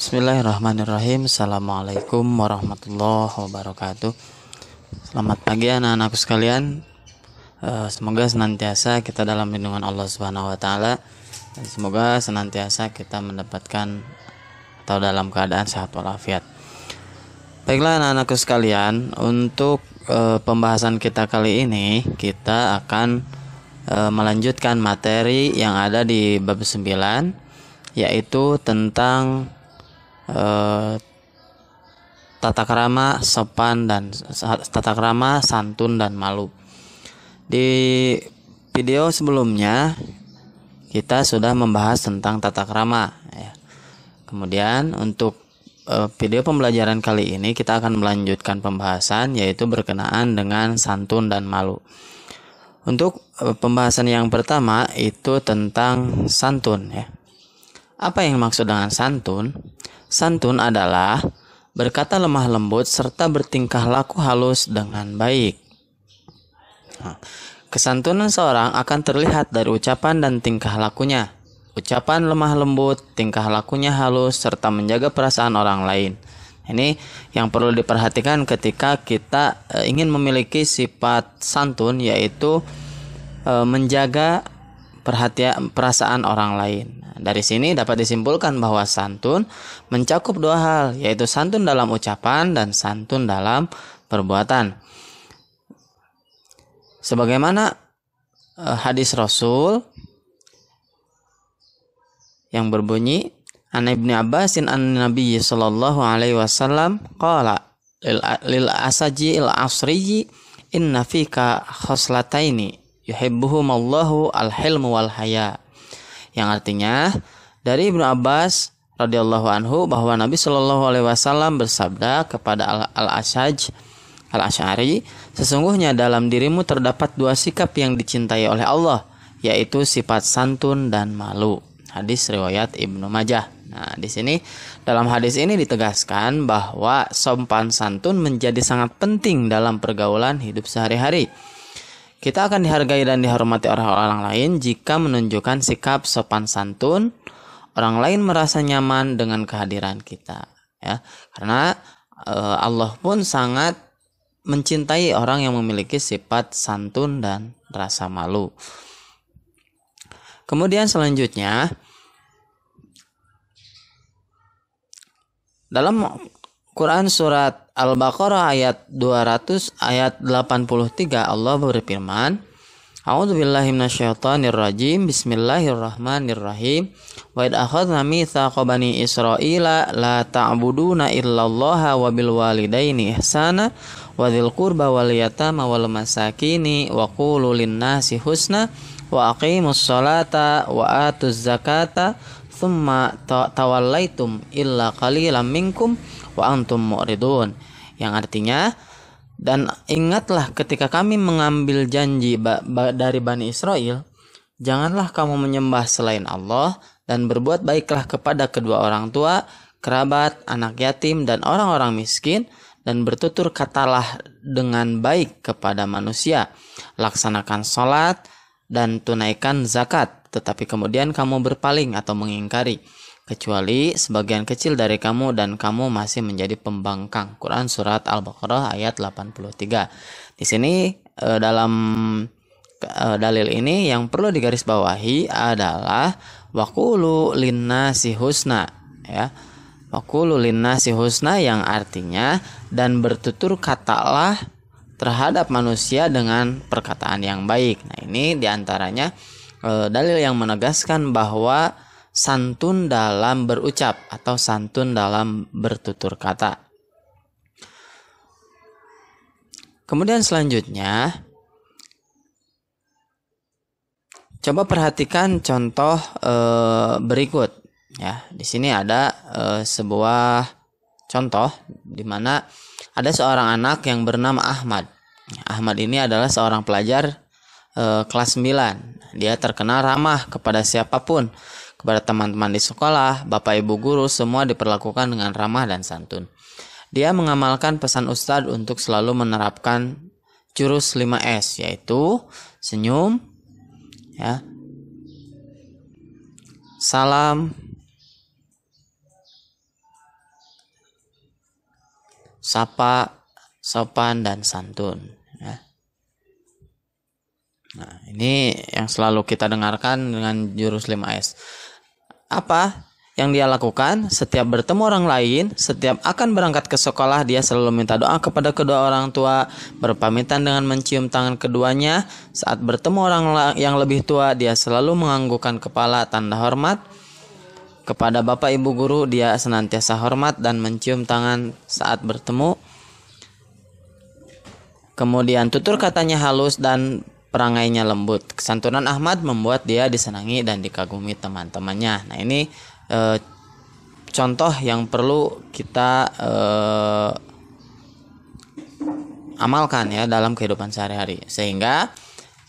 Bismillahirrahmanirrahim. Assalamualaikum warahmatullahi wabarakatuh. Selamat pagi anak-anakku sekalian. Semoga senantiasa kita dalam lindungan Allah Subhanahu wa taala dan semoga senantiasa kita mendapatkan atau dalam keadaan sehat walafiat. Baiklah anak-anakku sekalian, untuk pembahasan kita kali ini kita akan melanjutkan materi yang ada di bab 9, yaitu tentang tata krama sopan dan tata krama santun dan malu. Di video sebelumnya kita sudah membahas tentang tata krama ya. Kemudian untuk video pembelajaran kali ini kita akan melanjutkan pembahasan, yaitu berkenaan dengan santun dan malu. Untuk pembahasan yang pertama itu tentang santun ya. Apa yang maksud dengan santun? Santun adalah berkata lemah lembut serta bertingkah laku halus dengan baik. Kesantunan seorang akan terlihat dari ucapan dan tingkah lakunya. Ucapan lemah lembut, tingkah lakunya halus, serta menjaga perasaan orang lain. Ini yang perlu diperhatikan ketika kita ingin memiliki sifat santun, yaitu menjaga perasaan orang lain. Dari sini dapat disimpulkan bahwa santun mencakup dua hal, yaitu santun dalam ucapan dan santun dalam perbuatan. Sebagaimana hadis Rasul yang berbunyi, An Ibnu Abbasin an Nabi sallallahu alaihi wasallam qala lil asaji il asri inna fika khoslataini yuhibbuhumallahu al-hilmu wal haya. Yang artinya dari Ibnu Abbas radhiyallahu anhu bahwa Nabi Shallallahu alaihi wasallam bersabda kepada Al-Asy'ari, sesungguhnya dalam dirimu terdapat dua sikap yang dicintai oleh Allah, yaitu sifat santun dan malu. Hadis riwayat Ibnu Majah. Nah, di sini dalam hadis ini ditegaskan bahwa sopan santun menjadi sangat penting dalam pergaulan hidup sehari-hari. Kita akan dihargai dan dihormati oleh orang lain jika menunjukkan sikap sopan santun. Orang lain merasa nyaman dengan kehadiran kita, ya. Karena Allah pun sangat mencintai orang yang memiliki sifat santun dan rasa malu. Kemudian selanjutnya dalam Quran surat Al-Baqarah ayat 200 ayat 83 Allah berfirman, A'udzubillahi minasyaitonir rajim. Bismillahirrahmanirrahim. Wa id akhadna mitsaqa bani Israila la ta'buduna illallaha wa bil walidaini ihsana wa dzil qurba wal yatama wal masakini wa qulu lin-nasi husna wa aqimus sholata wa atuz zakata thumma tawallaitum illa qalilan minkum wa antum mu'ridun. Yang artinya, dan ingatlah ketika kami mengambil janji dari Bani Israel, janganlah kamu menyembah selain Allah dan berbuat baiklah kepada kedua orang tua, kerabat, anak yatim dan orang-orang miskin, dan bertutur katalah dengan baik kepada manusia. Laksanakan sholat dan tunaikan zakat, tetapi kemudian kamu berpaling atau mengingkari, kecuali sebagian kecil dari kamu dan kamu masih menjadi pembangkang. Quran surat Al-Baqarah ayat 83. Di sini dalam dalil ini yang perlu digarisbawahi adalah waqulu linnasi husna ya. Waqulu linnasi husna yang artinya dan bertutur katalah terhadap manusia dengan perkataan yang baik. Nah, ini diantaranya dalil yang menegaskan bahwa santun dalam berucap atau santun dalam bertutur kata. Kemudian selanjutnya, coba perhatikan contoh berikut. Ya, di sini ada sebuah contoh di mana ada seorang anak yang bernama Ahmad. Ahmad ini adalah seorang pelajar kelas 9. Dia terkenal ramah kepada siapapun. Kepada teman-teman di sekolah, bapak ibu guru, semua diperlakukan dengan ramah dan santun. Dia mengamalkan pesan Ustadz untuk selalu menerapkan jurus 5S, yaitu senyum, ya, salam, sapa, sopan, dan santun. Ya. Nah, ini yang selalu kita dengarkan dengan jurus 5S. Apa yang dia lakukan? Setiap bertemu orang lain, setiap akan berangkat ke sekolah, dia selalu minta doa kepada kedua orang tua, berpamitan dengan mencium tangan keduanya. Saat bertemu orang yang lebih tua, dia selalu menganggukkan kepala tanda hormat. Kepada bapak ibu guru, dia senantiasa hormat dan mencium tangan saat bertemu. Kemudian tutur katanya halus dan perangainya lembut. Kesantunan Ahmad membuat dia disenangi dan dikagumi teman-temannya. Nah, ini contoh yang perlu kita amalkan ya dalam kehidupan sehari-hari. Sehingga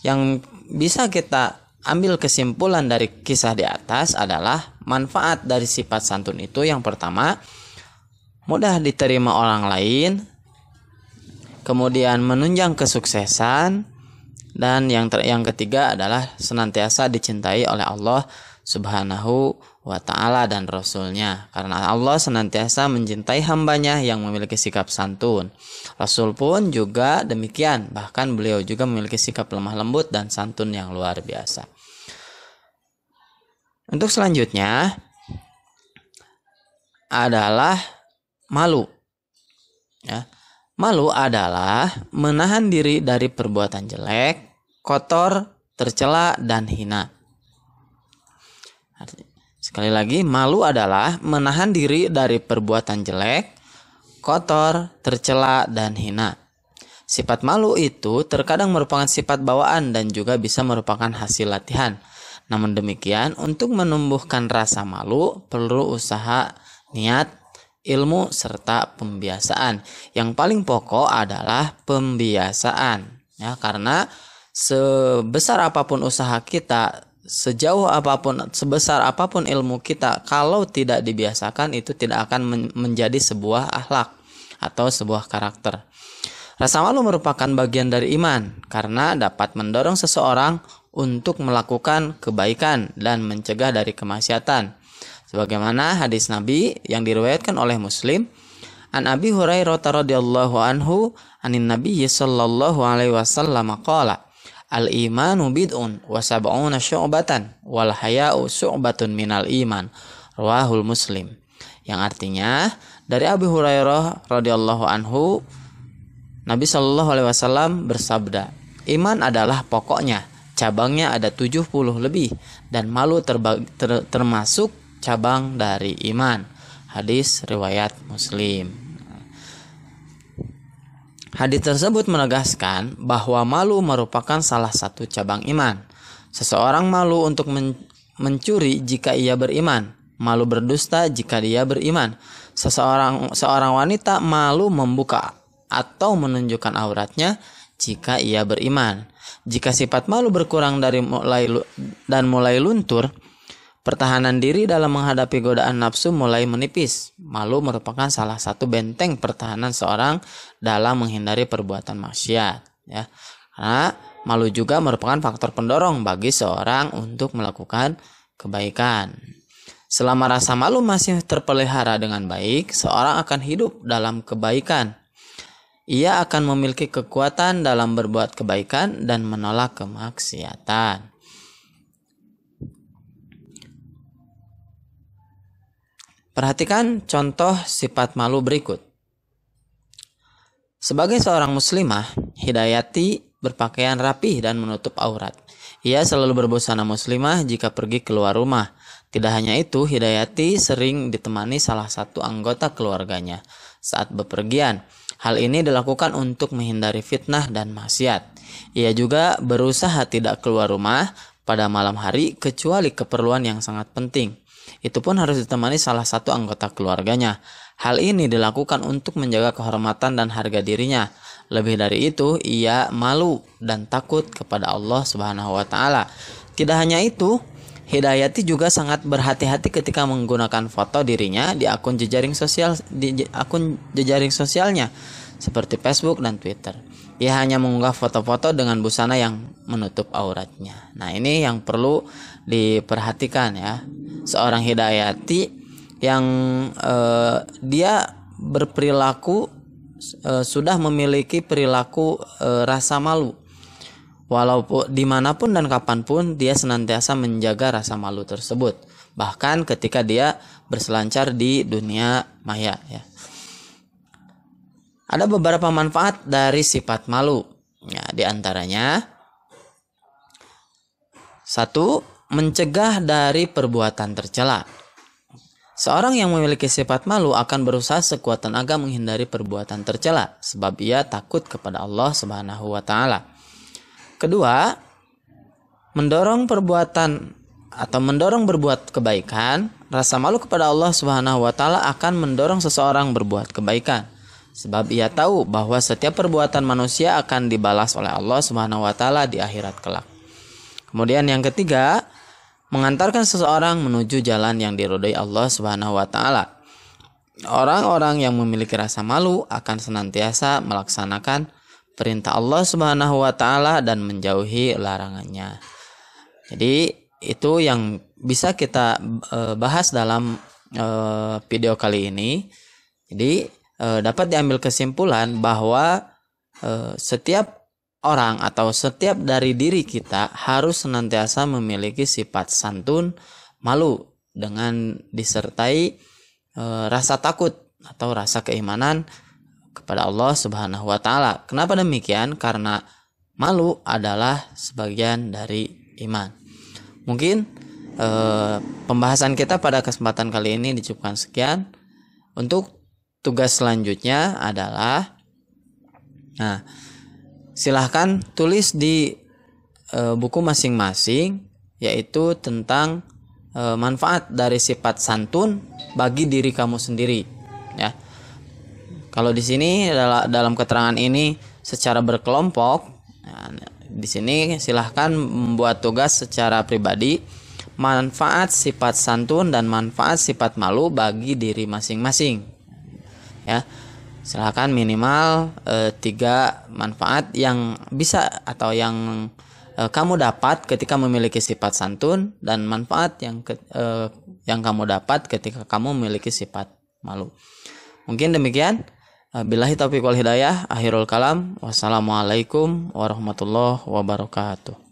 yang bisa kita ambil kesimpulan dari kisah di atas adalah manfaat dari sifat santun itu yang pertama, mudah diterima orang lain, kemudian menunjang kesuksesan, dan yang ketiga adalah senantiasa dicintai oleh Allah Subhanahu wa ta'ala dan Rasulnya, karena Allah senantiasa mencintai hambanya yang memiliki sikap santun. Rasul pun juga demikian, bahkan beliau juga memiliki sikap lemah lembut dan santun yang luar biasa. Untuk selanjutnya adalah malu. Ya. Malu adalah menahan diri dari perbuatan jelek, kotor, tercela, dan hina. Sekali lagi, malu adalah menahan diri dari perbuatan jelek, kotor, tercela, dan hina. Sifat malu itu terkadang merupakan sifat bawaan dan juga bisa merupakan hasil latihan. Namun demikian, untuk menumbuhkan rasa malu perlu usaha, niat, ilmu, serta pembiasaan. Yang paling pokok adalah pembiasaan. Ya, karena sebesar apapun usaha kita, sejauh apapun, sebesar apapun ilmu kita, kalau tidak dibiasakan itu tidak akan menjadi sebuah akhlak atau sebuah karakter. Rasa malu merupakan bagian dari iman karena dapat mendorong seseorang untuk melakukan kebaikan dan mencegah dari kemaksiatan. Sebagaimana hadis Nabi yang diriwayatkan oleh Muslim, an Abi Hurairah radhiyallahu anhu anin Nabi sallallahu alaihi wasallam qala, al-imanu bid'un wa sab'una syu'batan wal haya'u syu'batun minal iman. Rawahul Muslim. Yang artinya dari Abi Hurairah radhiyallahu anhu, Nabi sallallahu alaihi wasallam bersabda, iman adalah pokoknya, cabangnya ada 70 lebih, dan malu termasuk cabang dari iman. Hadis riwayat Muslim. Hadis tersebut menegaskan bahwa malu merupakan salah satu cabang iman. Seseorang malu untuk mencuri jika ia beriman, malu berdusta jika dia beriman. Seorang wanita malu membuka atau menunjukkan auratnya jika ia beriman. Jika sifat malu berkurang mulai luntur, pertahanan diri dalam menghadapi godaan nafsu mulai menipis. Malu merupakan salah satu benteng pertahanan seorang dalam menghindari perbuatan maksiat. Ya. Karena malu juga merupakan faktor pendorong bagi seorang untuk melakukan kebaikan. Selama rasa malu masih terpelihara dengan baik, seorang akan hidup dalam kebaikan. Ia akan memiliki kekuatan dalam berbuat kebaikan dan menolak kemaksiatan. Perhatikan contoh sifat malu berikut. Sebagai seorang muslimah, Hidayati berpakaian rapih dan menutup aurat. Ia selalu berbusana muslimah jika pergi keluar rumah. Tidak hanya itu, Hidayati sering ditemani salah satu anggota keluarganya saat bepergian. Hal ini dilakukan untuk menghindari fitnah dan maksiat. Ia juga berusaha tidak keluar rumah pada malam hari kecuali keperluan yang sangat penting. Itu pun harus ditemani salah satu anggota keluarganya. Hal ini dilakukan untuk menjaga kehormatan dan harga dirinya. Lebih dari itu, ia malu dan takut kepada Allah Subhanahu wa ta'ala. Tidak hanya itu, Hidayati juga sangat berhati-hati ketika menggunakan foto dirinya di akun jejaring sosialnya seperti Facebook dan Twitter. Ia hanya mengunggah foto-foto dengan busana yang menutup auratnya. Nah, ini yang perlu diperhatikan ya. Seorang Hidayati yang dia berperilaku sudah memiliki perilaku rasa malu. Walaupun dimanapun dan kapanpun dia senantiasa menjaga rasa malu tersebut. Bahkan ketika dia berselancar di dunia maya ya. Ada beberapa manfaat dari sifat malu. Ya, di antaranya 1. Mencegah dari perbuatan tercela. Seorang yang memiliki sifat malu akan berusaha sekuat tenaga menghindari perbuatan tercela sebab ia takut kepada Allah Subhanahu wa taala. 2. Mendorong berbuat kebaikan. Rasa malu kepada Allah Subhanahu wa taala akan mendorong seseorang berbuat kebaikan sebab ia tahu bahwa setiap perbuatan manusia akan dibalas oleh Allah Subhanahu wa taala di akhirat kelak. Kemudian yang 3, mengantarkan seseorang menuju jalan yang diridhoi Allah Subhanahu wa taala. Orang-orang yang memiliki rasa malu akan senantiasa melaksanakan perintah Allah Subhanahu wa taala dan menjauhi larangannya. Jadi itu yang bisa kita bahas dalam video kali ini. Jadi dapat diambil kesimpulan bahwa setiap orang atau setiap dari diri kita harus senantiasa memiliki sifat santun, malu dengan disertai rasa takut atau rasa keimanan kepada Allah Subhanahu wa taala. Kenapa demikian? Karena malu adalah sebagian dari iman. Mungkin pembahasan kita pada kesempatan kali ini dicukupkan sekian. Untuk tugas selanjutnya adalah silahkan tulis di buku masing-masing yaitu tentang manfaat dari sifat santun bagi diri kamu sendiri ya. Kalau di sini dalam keterangan ini secara berkelompok, di sini silahkan membuat tugas secara pribadi manfaat sifat santun dan manfaat sifat malu bagi diri masing-masing. Ya, silakan minimal 3 manfaat yang bisa atau yang kamu dapat ketika memiliki sifat santun dan manfaat yang kamu dapat ketika kamu memiliki sifat malu. Mungkin demikian. Billahi taufiq wal hidayah. Akhirul kalam. Wassalamualaikum warahmatullahi wabarakatuh.